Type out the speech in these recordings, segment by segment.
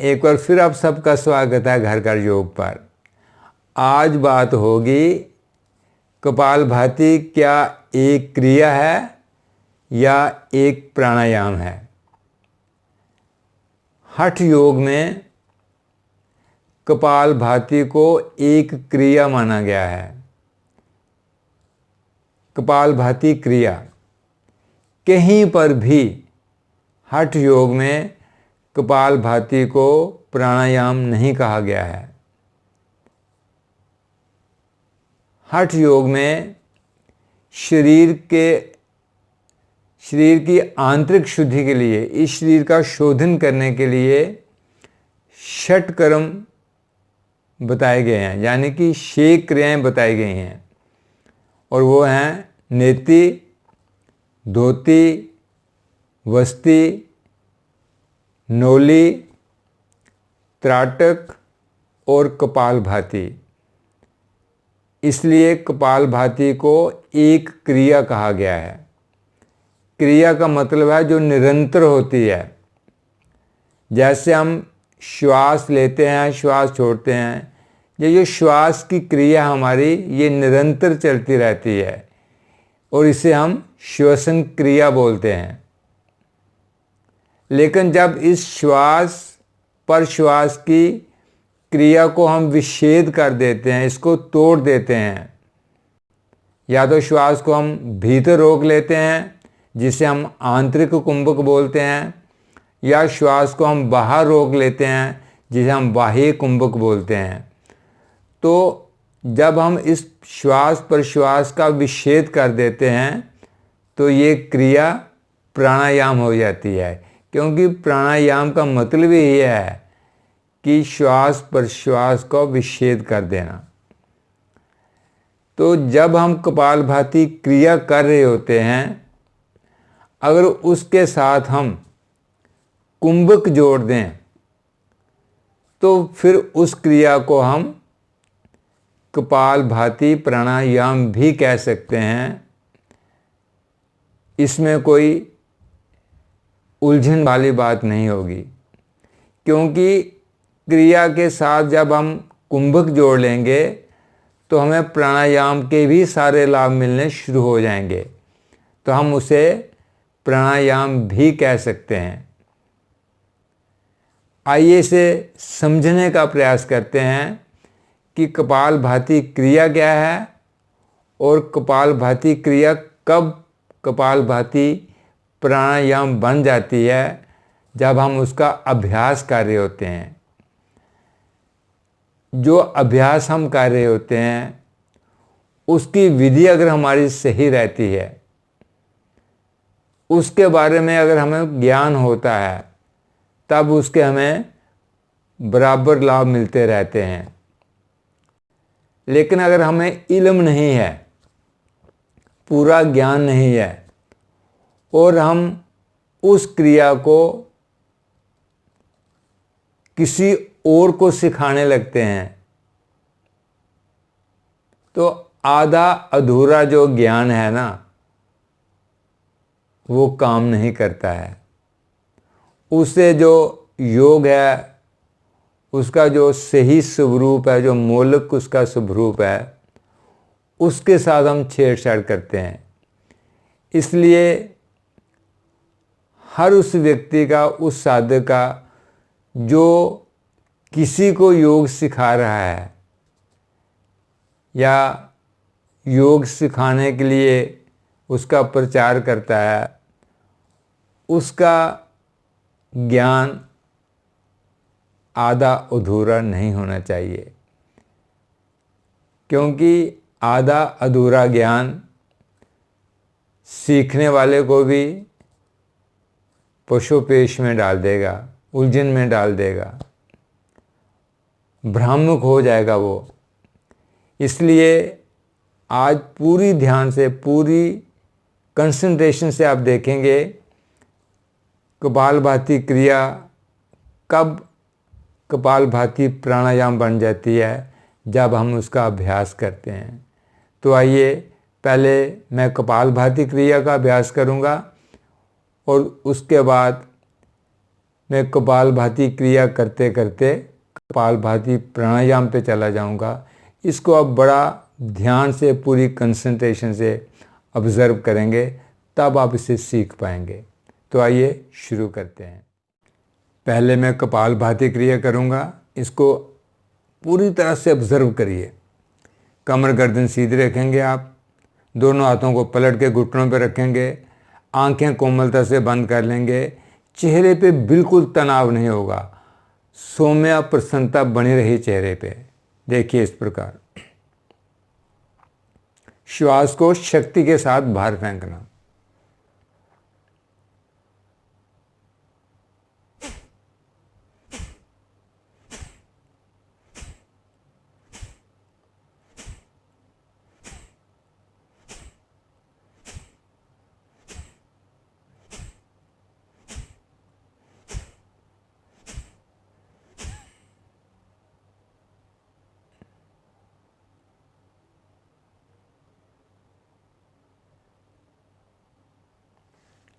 एक बार फिर आप सबका स्वागत है घर घर योग पर। आज बात होगी कपालभाति क्या एक क्रिया है या एक प्राणायाम है। हठ योग में कपालभाति को एक क्रिया माना गया है। कपालभाति क्रिया कहीं पर भी हठ योग में कपालभाति को प्राणायाम नहीं कहा गया है। हठ योग में शरीर की आंतरिक शुद्धि के लिए, इस शरीर का शोधन करने के लिए षट कर्म बताए गए हैं, यानी कि 6 क्रियाएं बताई गई हैं। और वो हैं नेति, धोती, वस्ती, नोली, त्राटक और कपालभाति। इसलिए कपालभाति को एक क्रिया कहा गया है। क्रिया का मतलब है जो निरंतर होती है। जैसे हम श्वास लेते हैं, श्वास छोड़ते हैं, ये जो श्वास की क्रिया हमारी ये निरंतर चलती रहती है और इसे हम श्वसन क्रिया बोलते हैं। लेकिन जब इस श्वास पर श्वास की क्रिया को हम विच्छेद कर देते हैं, इसको तोड़ देते हैं, या तो श्वास को हम भीतर रोक लेते हैं जिसे हम आंतरिक कुंभक बोलते हैं, या श्वास को हम बाहर रोक लेते हैं जिसे हम बाह्य कुंभक बोलते हैं। तो जब हम इस श्वास पर श्वास का विच्छेद कर देते हैं तो ये क्रिया प्राणायाम हो जाती है, क्योंकि प्राणायाम का मतलब ही है कि श्वास पर श्वास को विच्छेद कर देना। तो जब हम कपालभाति क्रिया कर रहे होते हैं, अगर उसके साथ हम कुंभक जोड़ दें तो फिर उस क्रिया को हम कपालभाति प्राणायाम भी कह सकते हैं। इसमें कोई उलझन वाली बात नहीं होगी, क्योंकि क्रिया के साथ जब हम कुंभक जोड़ लेंगे तो हमें प्राणायाम के भी सारे लाभ मिलने शुरू हो जाएंगे, तो हम उसे प्राणायाम भी कह सकते हैं। आइए इसे समझने का प्रयास करते हैं कि कपालभाति क्रिया क्या है और कपालभाति क्रिया कब कपालभाति प्राणायाम बन जाती है, जब हम उसका अभ्यास कर रहे होते हैं। जो अभ्यास हम कर रहे होते हैं उसकी विधि अगर हमारी सही रहती है, उसके बारे में अगर हमें ज्ञान होता है, तब उसके हमें बराबर लाभ मिलते रहते हैं। लेकिन अगर हमें इल्म नहीं है, पूरा ज्ञान नहीं है, और हम उस क्रिया को किसी और को सिखाने लगते हैं, तो आधा अधूरा जो ज्ञान है ना, वो काम नहीं करता है। उससे जो योग है, उसका जो सही स्वरूप है, जो मौलिक उसका स्वरूप है, उसके साथ हम छेड़छाड़ करते हैं। इसलिए हर उस व्यक्ति का, उस साधक का जो किसी को योग सिखा रहा है या योग सिखाने के लिए उसका प्रचार करता है, उसका ज्ञान आधा अधूरा नहीं होना चाहिए, क्योंकि आधा अधूरा ज्ञान सीखने वाले को भी पशुपेश में डाल देगा, उलझन में डाल देगा, भ्रामक हो जाएगा वो। इसलिए आज पूरी ध्यान से, पूरी कंसंट्रेशन से आप देखेंगे कपालभाति क्रिया कब कपालभाति प्राणायाम बन जाती है, जब हम उसका अभ्यास करते हैं। तो आइए पहले मैं कपालभाति क्रिया का अभ्यास करूंगा और उसके बाद मैं कपालभाति क्रिया करते करते कपालभाति प्राणायाम पे चला जाऊंगा। इसको आप बड़ा ध्यान से, पूरी कंसंट्रेशन से ऑब्ज़र्व करेंगे, तब आप इसे सीख पाएंगे। तो आइए शुरू करते हैं। पहले मैं कपालभाति क्रिया करूंगा। इसको पूरी तरह से ऑब्ज़र्व करिए। कमर गर्दन सीधी रखेंगे आप, दोनों हाथों को पलट के घुटनों पर रखेंगे, आंखें कोमलता से बंद कर लेंगे। चेहरे पे बिल्कुल तनाव नहीं होगा, सौम्य प्रसन्नता बनी रही चेहरे पे। देखिए इस प्रकार श्वास को शक्ति के साथ बाहर फेंकना।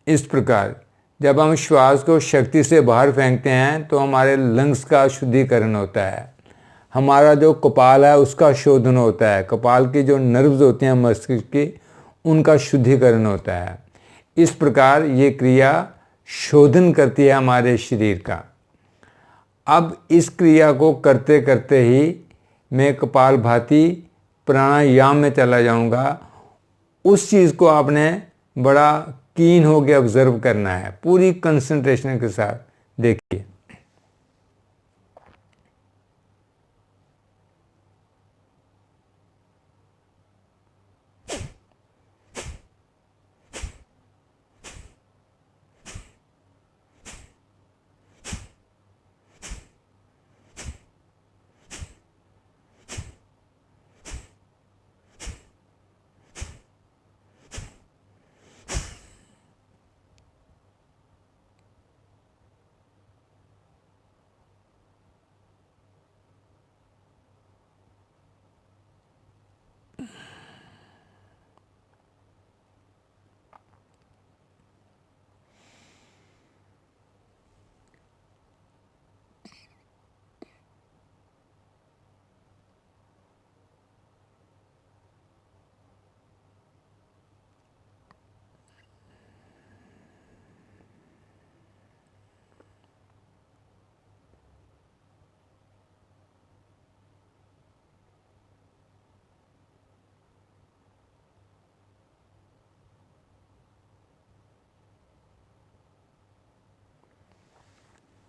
इस प्रकार जब हम श्वास को शक्ति से बाहर फेंकते हैं तो हमारे लंग्स का शुद्धिकरण होता है, हमारा जो कपाल है उसका शोधन होता है, कपाल की जो नर्व्स होती हैं मस्तिष्क की, उनका शुद्धिकरण होता है। इस प्रकार ये क्रिया शोधन करती है हमारे शरीर का। अब इस क्रिया को करते करते ही मैं कपालभाति प्राणायाम में चला जाऊंगा। उस चीज़ को आपने बड़ा कीन होकर ऑब्जर्व करना है, पूरी कंसंट्रेशन के साथ। देखिए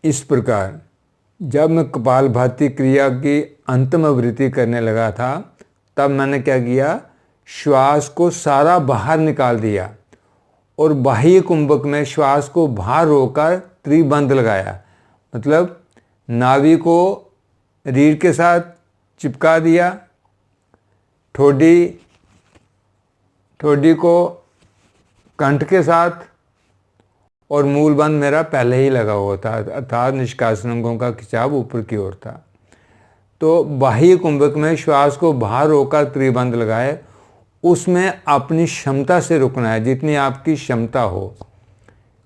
इस प्रकार जब मैं कपालभाति क्रिया की अंतिम आवृत्ति करने लगा था, तब मैंने क्या किया, श्वास को सारा बाहर निकाल दिया और बाह्य कुंभक में श्वास को बाहर रोककर त्रिबंध लगाया। मतलब नाभि को रीढ़ के साथ चिपका दिया, ठोडी को कंठ के साथ, और मूल बंध मेरा पहले ही लगा हुआ था, अर्थात निष्कासन अंगों का खिंचाव ऊपर की ओर था। तो बाह्य कुंभक में श्वास को बाहर रोककर त्रिबंध लगाए। उसमें अपनी क्षमता से रुकना है, जितनी आपकी क्षमता हो।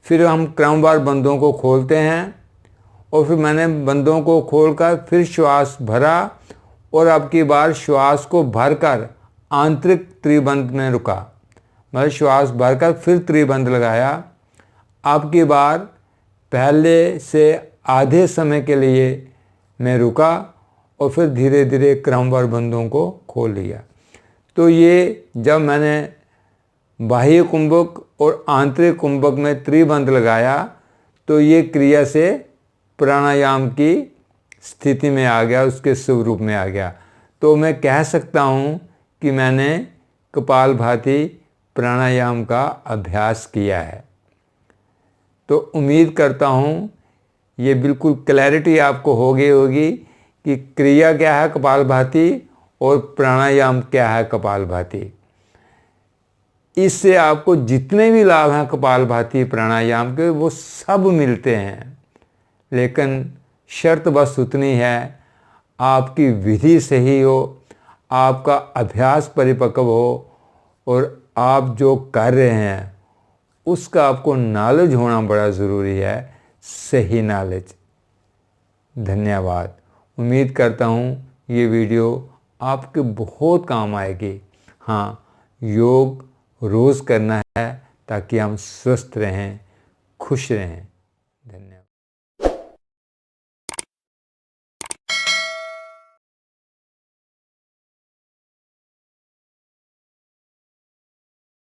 फिर हम क्रमवार बंधों को खोलते हैं और फिर मैंने बंधों को खोलकर फिर श्वास भरा और अब की बार श्वास को भरकर आंतरिक त्रिबंध में रुका। मतलब श्वास भरकर फिर त्रिबंध लगाया। अब की बार पहले से आधे समय के लिए मैं रुका और फिर धीरे धीरे क्रमवार बंधों को खोल लिया। तो ये जब मैंने बाह्य कुंभक और आंतरिक कुंभक में त्रिबंध लगाया तो ये क्रिया से प्राणायाम की स्थिति में आ गया, उसके स्वरूप में आ गया। तो मैं कह सकता हूँ कि मैंने कपालभाति प्राणायाम का अभ्यास किया है। तो उम्मीद करता हूँ ये बिल्कुल क्लैरिटी आपको हो गई होगी कि क्रिया क्या है कपालभाति और प्राणायाम क्या है कपालभाति। इससे आपको जितने भी लाभ हैं कपालभाति प्राणायाम के, वो सब मिलते हैं। लेकिन शर्त बस उतनी है, आपकी विधि सही हो, आपका अभ्यास परिपक्व हो और आप जो कर रहे हैं उसका आपको नॉलेज होना बड़ा ज़रूरी है। सही नॉलेज। धन्यवाद। उम्मीद करता हूँ ये वीडियो आपके बहुत काम आएगी। हाँ, योग रोज़ करना है ताकि हम स्वस्थ रहें, खुश रहें। धन्यवाद।